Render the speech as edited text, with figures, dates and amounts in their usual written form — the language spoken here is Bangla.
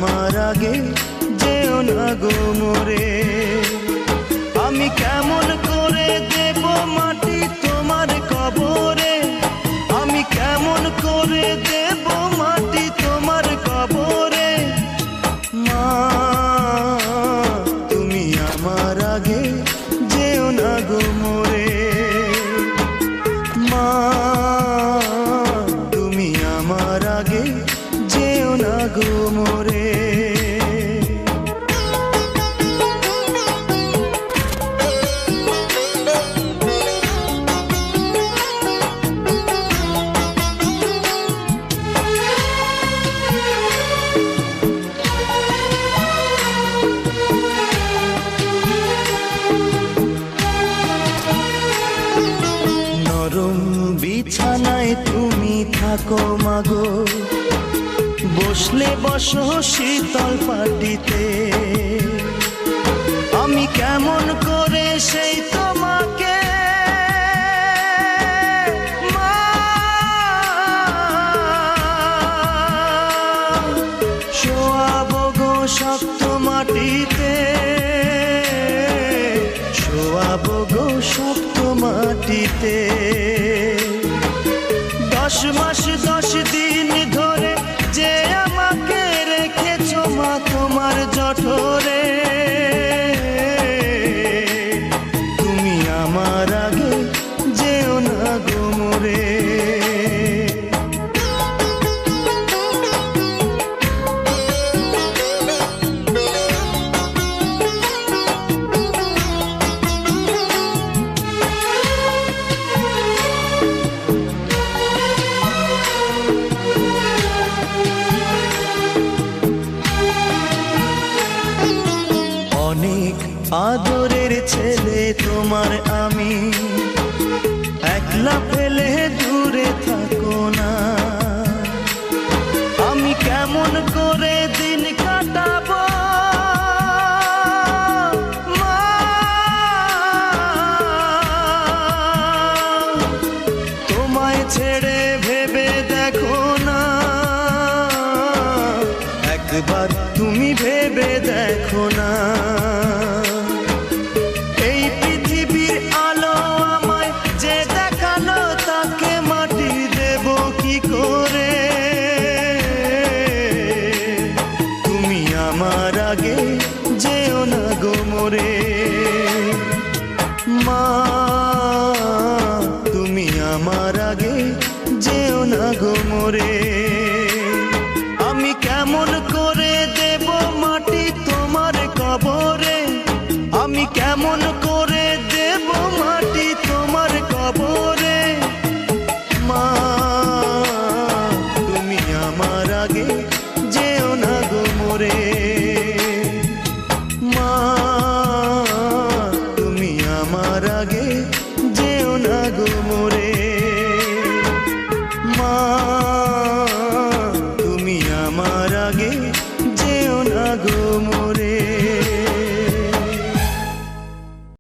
আমার আগে যেও না গো মোরে। আমি কেমন করে দেব মাটি তোমার কবরে, আমি কেমন করে দেব মাটি তোমার কবরে। মা তুমি আমার আগে যেও না গো মোরে। মা তুমি আমার আগে যেও না গো মোরে। নরম বিছানায় তুমি থাকো মাগো, বসলে বসো শীতল পাটিতে। আমি কেমন করে সেই তোমাকে মা শোয়াবো গো শক্ত মাটিতে, শোয়াবো গো শক্ত মাটিতে। 10 মাস 10 দিন ধরে যে আমাকে রেখেছো মা তোমার জঠরে। তুমি আমার আগে যেও না গো মোরে। অনেক আদরের ছেলে তোমার আমি, একলা ফেলে দূরে থাকো না। আমি কেমন করে দিন কাটাবো মা, তোমায় ছেড়ে ভেবে দেখো না, একবার তুমি ভেবে দেখো না। এই পৃথিবীর আলো আমায় যে দেখালো, তাকে মাটি দেব কি করে। তুমি আমার আগে যেও না গো মোরে। মা তুমি আমার আগে যেও না গো মোরে। আমি কেমন করে দেব মাটি তোমার কবরে, আমি কেমন